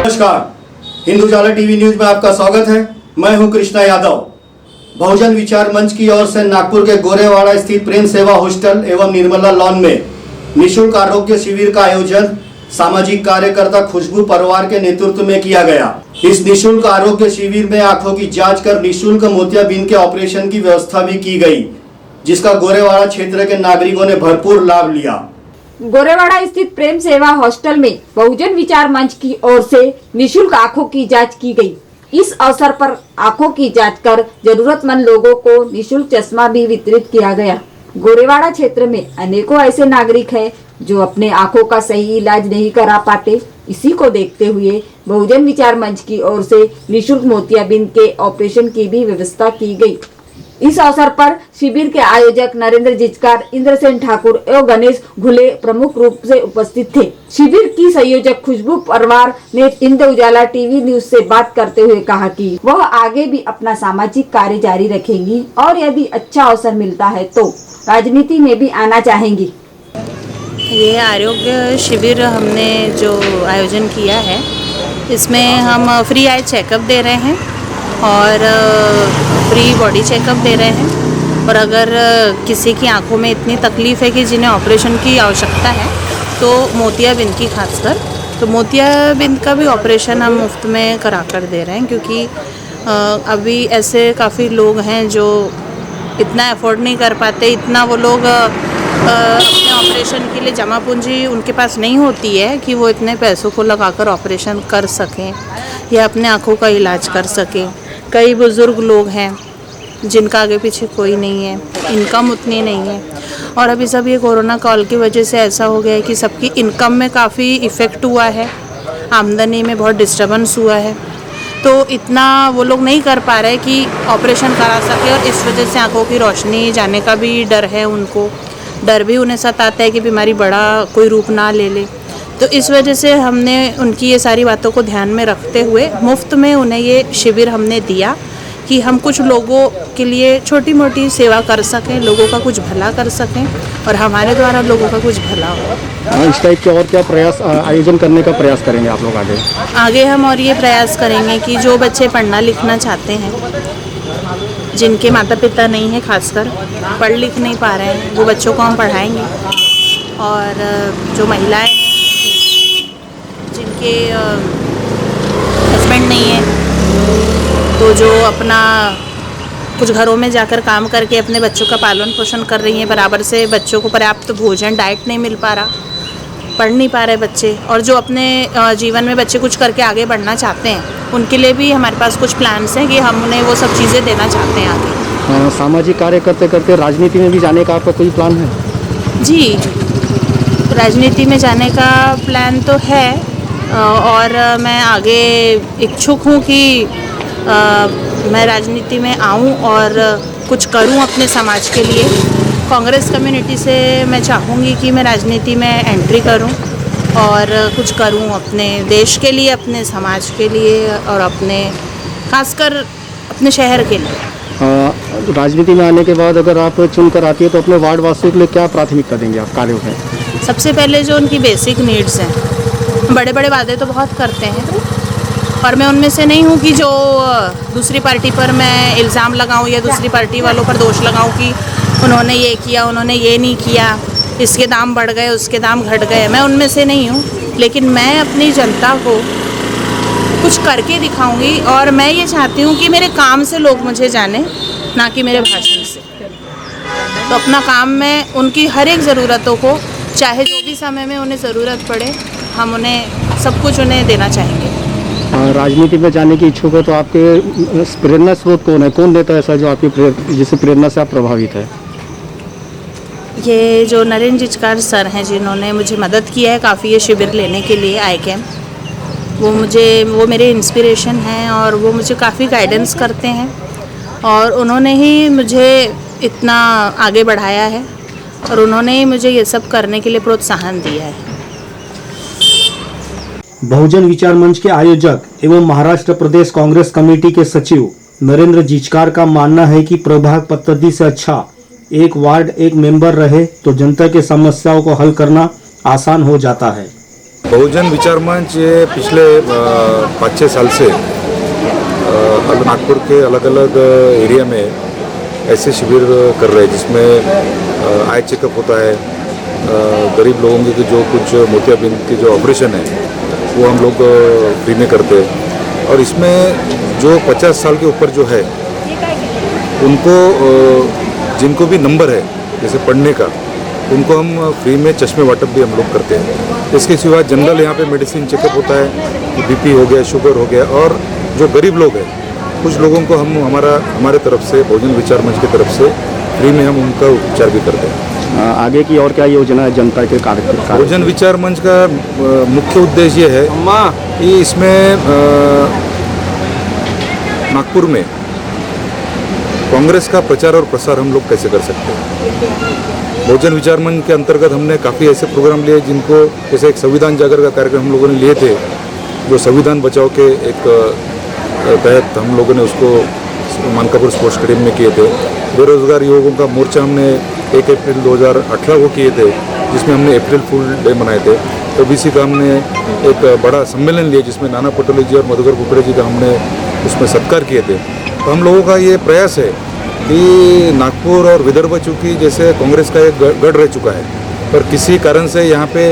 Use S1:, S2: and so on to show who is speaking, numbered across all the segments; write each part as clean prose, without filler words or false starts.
S1: नमस्कार, हिंदू उजाला TV news में आपका स्वागत है। मैं हूं कृष्णा यादव। बहुजन विचार मंच की ओर से नागपुर के गोरेवाड़ा स्थित प्रेम सेवा हॉस्टल एवं निर्मला लॉन में निःशुल्क आरोग्य शिविर का आयोजन सामाजिक कार्यकर्ता खुशबू परवार के नेतृत्व में किया गया। इस निःशुल्क आरोग्य शिविर में आंखों की जांच कर निःशुल्क मोतियाबिंद के ऑपरेशन की व्यवस्था भी की गई, जिसका गोरेवाड़ा क्षेत्र के नागरिकों ने भरपूर लाभ लिया।
S2: गोरेवाड़ा स्थित प्रेम सेवा हॉस्टल में बहुजन विचार मंच की ओर से निःशुल्क आंखों की जांच की गई। इस अवसर पर आंखों की जांच कर जरूरतमंद लोगों को निःशुल्क चश्मा भी वितरित किया गया। गोरेवाड़ा क्षेत्र में अनेकों ऐसे नागरिक हैं जो अपने आंखों का सही इलाज नहीं करा पाते। इसी को देखते हुए बहुजन विचार मंच की ओर से निःशुल्क मोतियाबिंद के ऑपरेशन की भी व्यवस्था की गई। इस अवसर पर शिविर के आयोजक नरेंद्र जिचकार, इंद्रसेन ठाकुर एवं गणेश घुले प्रमुख रूप से उपस्थित थे। शिविर की संयोजक खुशबू परवार ने हिंदू उजाला टीवी न्यूज से बात करते हुए कहा कि वह आगे भी अपना सामाजिक कार्य जारी रखेंगी और यदि अच्छा अवसर मिलता है तो राजनीति में भी आना चाहेंगी।
S3: ये आरोग्य शिविर हमने जो आयोजन किया है, इसमें हम फ्री आई चेकअप दे रहे हैं और फ्री बॉडी चेकअप दे रहे हैं। और अगर किसी की आंखों में इतनी तकलीफ़ है कि जिन्हें ऑपरेशन की आवश्यकता है तो मोतियाबिंद की खासकर, तो मोतियाबिंद का भी ऑपरेशन हम मुफ्त में करा कर दे रहे हैं, क्योंकि अभी ऐसे काफ़ी लोग हैं जो इतना अफोर्ड नहीं कर पाते, इतना वो लोग अपने ऑपरेशन के लिए जमा पूंजी उनके पास नहीं होती है कि वो इतने पैसों को लगाकर ऑपरेशन कर सकें या अपने आँखों का इलाज कर सकें। कई बुज़ुर्ग लोग हैं जिनका आगे पीछे कोई नहीं है, इनकम उतनी नहीं है, और अभी सब ये कोरोना काल की वजह से ऐसा हो गया है कि सबकी इनकम में काफ़ी इफ़ेक्ट हुआ है, आमदनी में बहुत डिस्टर्बेंस हुआ है, तो इतना वो लोग नहीं कर पा रहे कि ऑपरेशन करा सके, और इस वजह से आँखों की रोशनी जाने का भी डर है उनको। डर भी उन्हें सताता है कि बीमारी बड़ा कोई रूप ना ले ले। तो इस वजह से हमने उनकी ये सारी बातों को ध्यान में रखते हुए मुफ्त में उन्हें ये शिविर हमने दिया कि हम कुछ लोगों के लिए छोटी मोटी सेवा कर सकें, लोगों का कुछ भला कर सकें और हमारे द्वारा लोगों का कुछ भला हो।
S1: इस टाइप के और क्या प्रयास आयोजन करने का प्रयास करेंगे आप लोग आगे?
S3: हम और ये प्रयास करेंगे कि जो बच्चे पढ़ना लिखना चाहते हैं, जिनके माता पिता नहीं है, खासकर पढ़ लिख नहीं पा रहे हैं, वो बच्चों को हम पढ़ाएंगे। और जो महिलाएं हैं जिनके हस्बैंड नहीं है, तो जो अपना कुछ घरों में जाकर काम करके अपने बच्चों का पालन पोषण कर रही हैं, बराबर से बच्चों को पर्याप्त भोजन डाइट नहीं मिल पा रहा, पढ़ नहीं पा रहे बच्चे, और जो अपने जीवन में बच्चे कुछ करके आगे बढ़ना चाहते हैं, उनके लिए भी हमारे पास कुछ प्लान्स हैं कि हम उन्हें वो सब चीज़ें देना चाहते हैं आगे।
S1: सामाजिक कार्य करते करते राजनीति में भी जाने का आपका कोई प्लान है?
S3: जी, राजनीति में जाने का प्लान तो है, और मैं आगे इच्छुक हूँ कि मैं राजनीति में आऊँ और कुछ करूँ अपने समाज के लिए। कांग्रेस कम्युनिटी से मैं चाहूँगी कि मैं राजनीति में एंट्री करूँ और कुछ करूँ अपने देश के लिए, अपने समाज के लिए और अपने खासकर अपने शहर के लिए।
S1: राजनीति में आने के बाद अगर आप चुनकर आती है तो अपने वार्ड वासियों के लिए क्या प्राथमिकता देंगे आप कार्यों में?
S3: सबसे पहले जो उनकी बेसिक नीड्स हैं, बड़े बड़े वादे तो बहुत करते हैं और मैं उनमें से नहीं हूँ कि जो दूसरी पार्टी पर मैं इल्ज़ाम लगाऊँ या दूसरी पार्टी वालों पर दोष लगाऊँ कि उन्होंने ये किया, उन्होंने ये नहीं किया, इसके दाम बढ़ गए, उसके दाम घट गए। मैं उनमें से नहीं हूँ, लेकिन मैं अपनी जनता को कुछ करके दिखाऊंगी और मैं ये चाहती हूँ कि मेरे काम से लोग मुझे जाने, ना कि मेरे भाषण से। तो अपना काम में उनकी हर एक ज़रूरतों को, चाहे जो भी समय में उन्हें ज़रूरत पड़े, हम उन्हें सब कुछ उन्हें देना चाहेंगे।
S1: राजनीति में जाने की इच्छुक है तो आपके प्रेरणा स्रोत कौन है? कौन देता है ऐसा जो आपकी जिससे प्रेरणा से आप प्रभावित है?
S3: ये जो नरेंद्र जिचकार सर हैं, जिन्होंने मुझे मदद किया है काफ़ी ये शिविर लेने के लिए, आई कैम, वो मेरे इंस्पिरेशन हैं और वो मुझे काफ़ी गाइडेंस करते हैं और उन्होंने ही मुझे इतना आगे बढ़ाया है और उन्होंने ही मुझे ये सब करने के लिए प्रोत्साहन दिया है।
S1: बहुजन विचार मंच के आयोजक एवं महाराष्ट्र प्रदेश कांग्रेस कमेटी के सचिव नरेंद्र जिचकार का मानना है कि प्रभाग पद्धति से अच्छा एक वार्ड एक मेंबर रहे तो जनता के समस्याओं को हल करना आसान हो जाता है।
S4: बहुजन विचार मंच ये पिछले 5-6 साल से नागपुर के अलग अलग एरिया में ऐसे शिविर कर रहे हैं जिसमें आई चेकअप होता है, गरीब लोगों के जो कुछ मोतियाबिंद के जो ऑपरेशन है वो हम लोग फ्री में करते हैं। और इसमें जो 50 साल के ऊपर जो है उनको जिनको भी नंबर है जैसे पढ़ने का, उनको हम फ्री में चश्मे वाटप भी हम लोग करते हैं। इसके सिवा जनरल यहाँ पे मेडिसिन चेकअप होता है, बीपी हो गया, शुगर हो गया, और जो गरीब लोग हैं कुछ लोगों को हम हमारे तरफ से बहुजन विचार मंच की तरफ से फ्री में हम उनका उपचार भी करते हैं।
S1: आगे की और क्या योजना है जनता के कार्य?
S4: बहुजन विचार मंच का मुख्य उद्देश्य ये है कि इसमें नागपुर में कांग्रेस का प्रचार और प्रसार हम लोग कैसे कर सकते हैं। बहुजन विचार मंच के अंतर्गत हमने काफ़ी ऐसे प्रोग्राम लिए जिनको, जैसे एक संविधान जागर का कार्यक्रम हम लोगों ने लिए थे, जो संविधान बचाओ के एक तहत हम लोगों ने उसको मानकापुर स्पोर्ट्स स्टेडियम में किए थे। बेरोजगार युवकों का मोर्चा हमने 1 अप्रैल 2018 को किए थे, जिसमें हमने अप्रैल फूल डे मनाए थे। तो बीसी का हमने एक बड़ा सम्मेलन लिया जिसमें नाना पटोले जी और मधुकर कुकड़े जी का हमने उसमें सत्कार किए थे। तो हम लोगों का ये प्रयास है कि नागपुर और विदर्भ चूँकि जैसे कांग्रेस का एक गढ़ रह चुका है, पर किसी कारण से यहाँ पे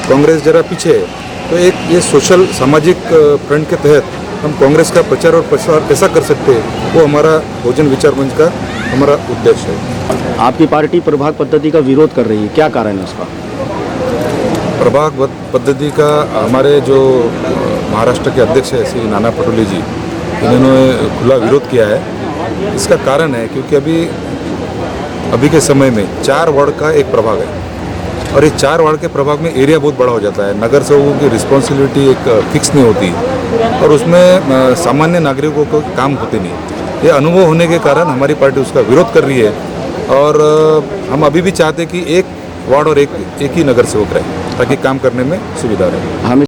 S4: कांग्रेस जरा पीछे है, तो एक ये सोशल सामाजिक फ्रंट के तहत हम कांग्रेस का प्रचार और प्रसार कैसा कर सकते हैं, वो हमारा बहुजन विचार मंच का हमारा उद्देश्य है।
S1: आपकी पार्टी प्रभाग पद्धति का विरोध कर रही है, क्या कारण है उसका?
S4: प्रभाग पद्धति का हमारे जो महाराष्ट्र के अध्यक्ष है श्री नाना पटोले जी, इन्होंने खुला विरोध किया है। इसका कारण है क्योंकि अभी के समय में 4 वार्ड का एक प्रभाग है, और ये 4 वार्ड के प्रभाग में एरिया बहुत बड़ा हो जाता है। नगर सेवकों की रिस्पॉन्सिबिलिटी एक फिक्स नहीं होती, और उसमें सामान्य नागरिकों को काम होते नहीं। ये अनुभव होने के कारण हमारी पार्टी उसका विरोध कर रही है, और हम अभी भी चाहते हैं कि एक वार्ड और एक ही नगर सेवक रहे ताकि काम करने में सुविधा रहे।
S1: हम